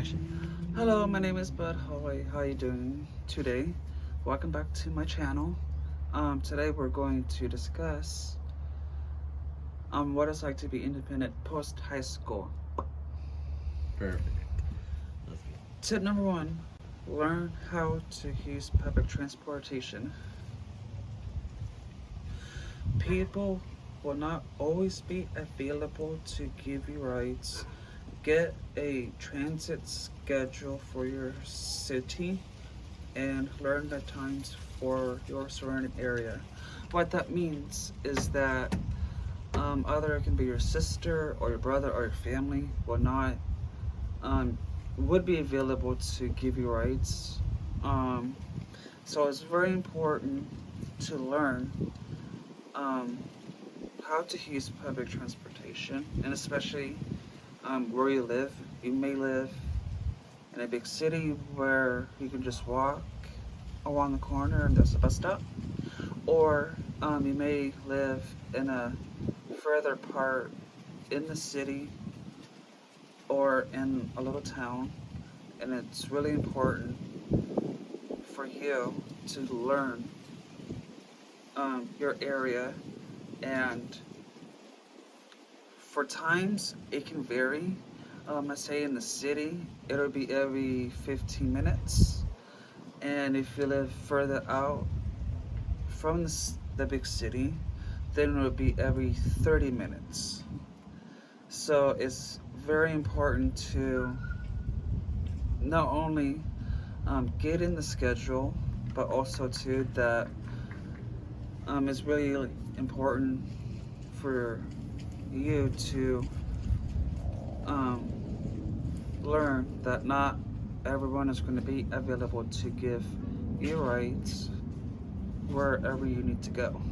Action. Hello, my name is Bud. How you doing today? Welcome back to my channel. Today we're going to discuss what it's like to be independent post high school. Perfect. Let's go. Tip number one: learn how to use public transportation. People will not always be available to give you rides. Get a transit schedule for your city and learn the times for your surrounding area. What that means is that either it can be your sister or your brother or your family will not would be available to give you rides. So it's very important to learn um, how to use public transportation, and especially where you live. You may live in a big city where you can just walk around the corner and there's a bus stop, or you may live in a further part in the city or in a little town, and it's really important for you to learn your area. And for times it can vary. Let's say in the city it'll be every 15 minutes, and if you live further out from the big city, then it would be every 30 minutes. So it's very important to not only get in the schedule, but also too that it's really important for you to learn that not everyone is going to be available to give you rides wherever you need to go.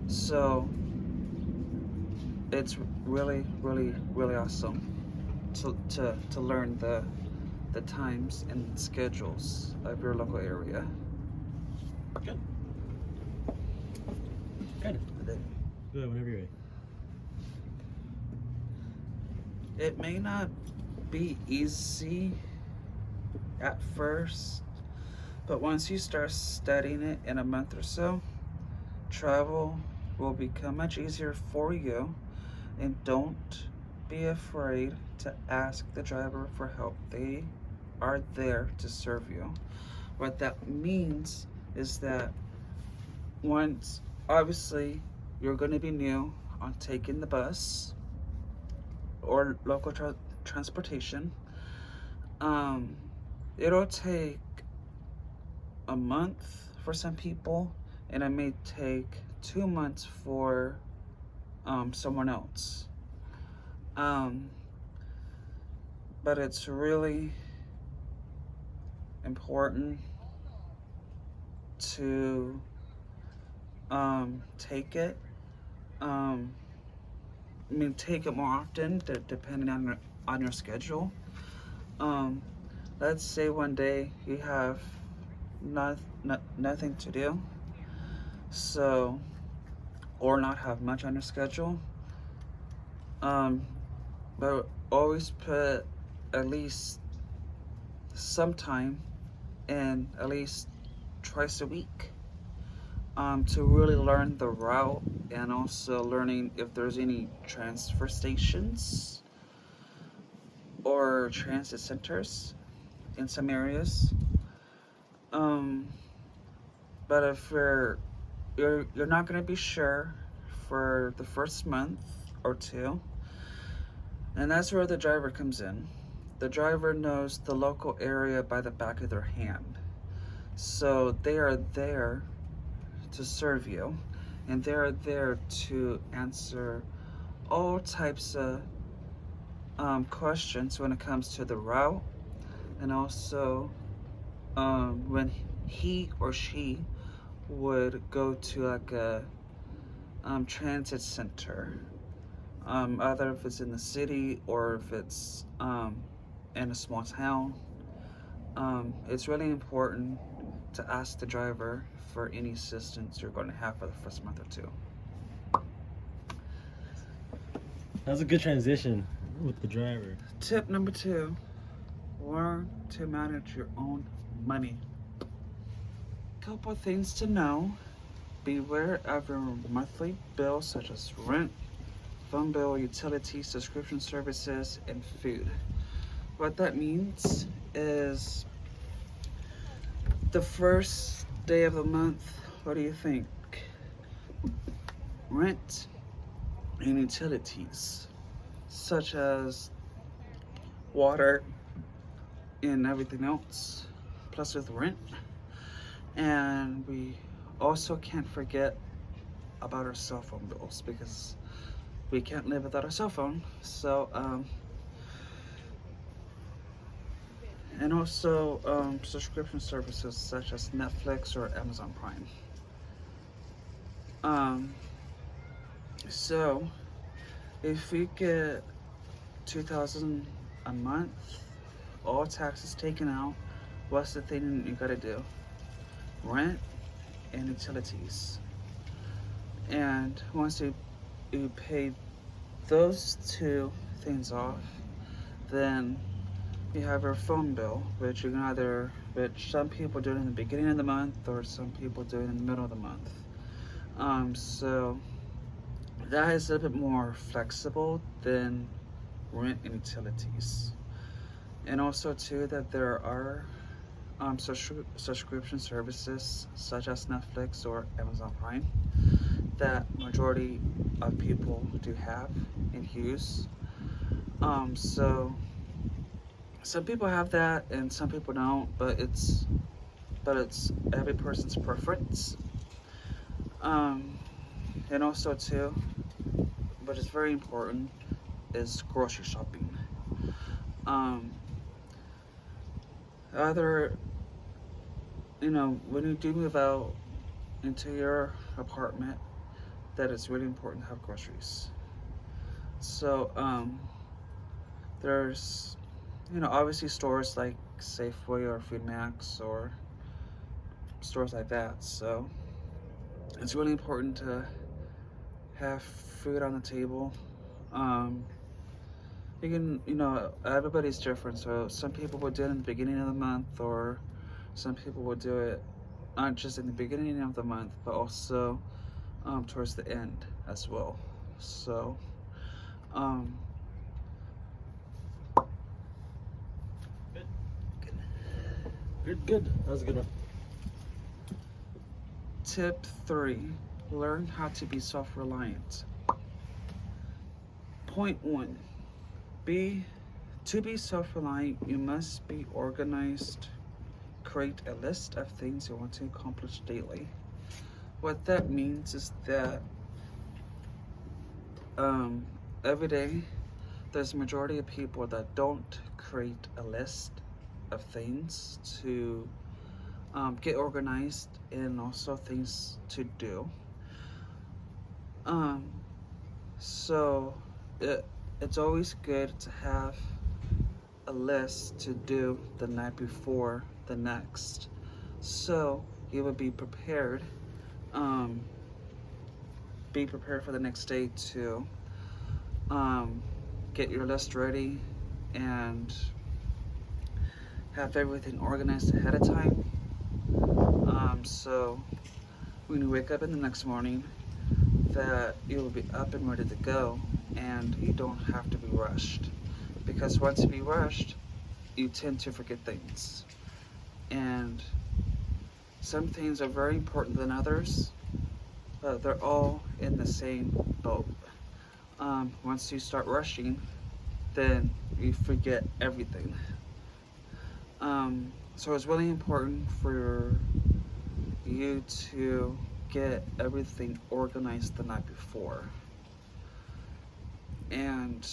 So it's really, really, really awesome to learn the times and schedules of your local area. Good. Good. Good, whenever you're ready. It may not be easy at first, but once you start studying it in a month or so, travel will become much easier for you. And don't be afraid to ask the driver for help. They are there to serve you. What that means is that once, obviously, you're going to be new on taking the bus or local transportation. It'll take a month for some people, and it may take 2 months for someone else. But it's really important to take it. Take it more often, depending on your schedule. Let's say one day you have nothing to do, so or not have much on your schedule. But always put at least some time in, at least twice a week, to really learn the route, and also learning if there's any transfer stations or transit centers in some areas. But if you're not going to be sure for the first month or two, and that's where the driver comes in. The driver knows the local area by the back of their hand. So they are there to serve you, and they're there to answer all types of questions when it comes to the route, and also when he or she would go to like a transit center, either if it's in the city or if it's in a small town. It's really important to ask the driver for any assistance you're going to have for the first month or two. That was a good transition with the driver. Tip number two: learn to manage your own money. Couple things to know. Beware of your monthly bills such as rent, phone bill, utilities, subscription services, and food. What that means is the first day of the month, what do you think? Rent and utilities, such as water and everything else, plus with rent. And we also can't forget about our cell phone bills because we can't live without our cell phone. So, and also subscription services such as Netflix or Amazon Prime. So if we get 2,000 a month, all taxes taken out, what's the thing you gotta do? Rent and utilities. And once you pay those two things off, then you have your phone bill, which some people do it in the beginning of the month, or some people do it in the middle of the month. So that is a little bit more flexible than rent and utilities. And also too that there are subscription services such as Netflix or Amazon Prime that majority of people do have and use. So some people have that and some people don't, but it's every person's preference. And also too, but it's very important, is grocery shopping. Either, when you do move out into your apartment, that it's really important to have groceries. So there's obviously stores like Safeway or Food Max or stores like that. So it's really important to have food on the table. You can, everybody's different. So some people will do it in the beginning of the month, or some people will do it not just in the beginning of the month, but also towards the end as well. So, Good. That was a good one. Tip 3, learn how to be self-reliant. Point 1, to be self-reliant, you must be organized. Create a list of things you want to accomplish daily. What that means is that every day there's a majority of people that don't create a list of things to get organized and also things to do. So it's always good to have a list to do the night before the next, so you will be prepared. Be prepared for the next day to get your list ready and have everything organized ahead of time. So when you wake up in the next morning, that you will be up and ready to go, and you don't have to be rushed. Because once you be rushed, you tend to forget things. And some things are very important than others, but they're all in the same boat. Once you start rushing, then you forget everything. So it's really important for you to get everything organized the night before. And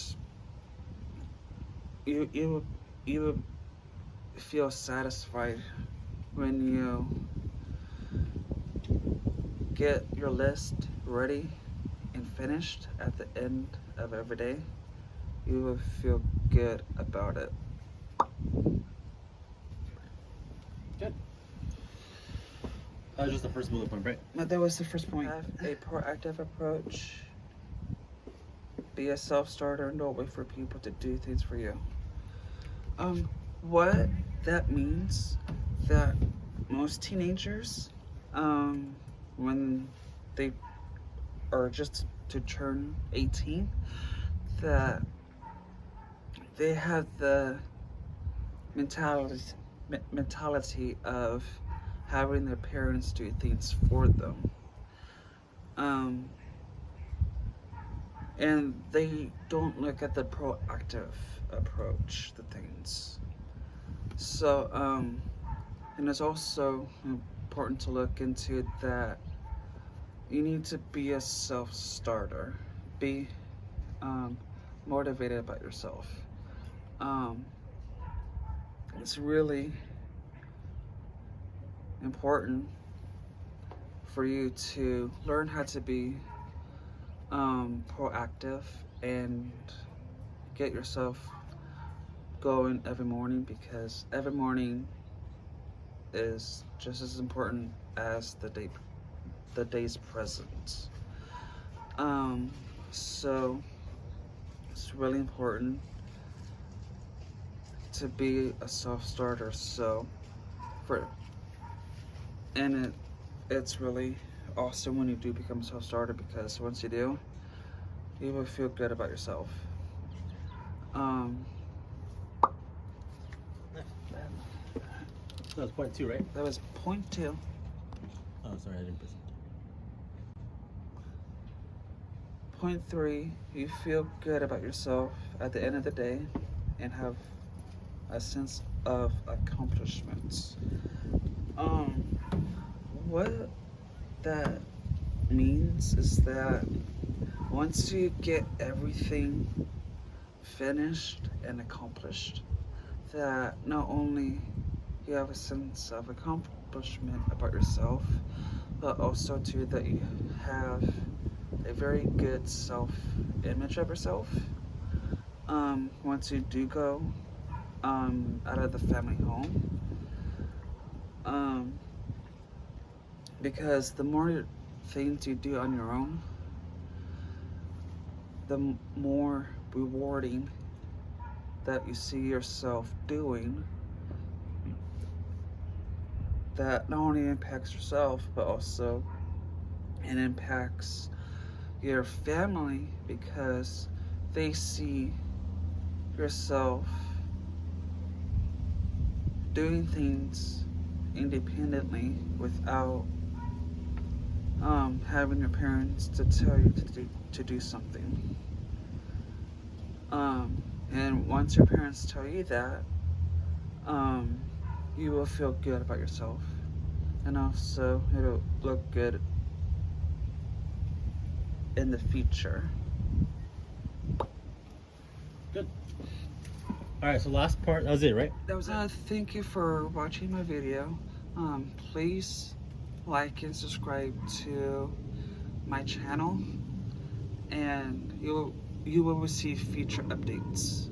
you would feel satisfied when you get your list ready and finished at the end of every day. You will feel good about it. Good. That was just the first bullet point, right? That was the first point. Have a proactive approach. Be a self-starter and don't wait for people to do things for you. what that means, that most teenagers, when they are just to turn 18, that they have the mentality of having their parents do things for them. Um, and they don't look at the proactive approach to things. So, and it's also important to look into that you need to be a self-starter. Be motivated about yourself. Um, it's really important for you to learn how to be proactive and get yourself going every morning, because every morning is just as important as the day's present. Um, so it's really important to be a self-starter. So for and it's really awesome when you do become a self-starter, because once you do, you will feel good about yourself. Um, That was point 2, right? that was point 2. Oh, sorry, I didn't press it. Point 3, you feel good about yourself at the end of the day and have a sense of accomplishments. What that means is that once you get everything finished and accomplished, that not only you have a sense of accomplishment about yourself, but also too that you have a very good self-image of yourself. Once you do go out of the family home, because the more things you do on your own, the more rewarding that you see yourself doing, that not only impacts yourself, but also it impacts your family, because they see yourself doing things independently without having your parents to tell you to do something. And once your parents tell you that, you will feel good about yourself, and also it'll look good in the future. Good. Alright, so last part, that was it, right? That was it. Thank you for watching my video. Please like and subscribe to my channel, and you will receive future updates.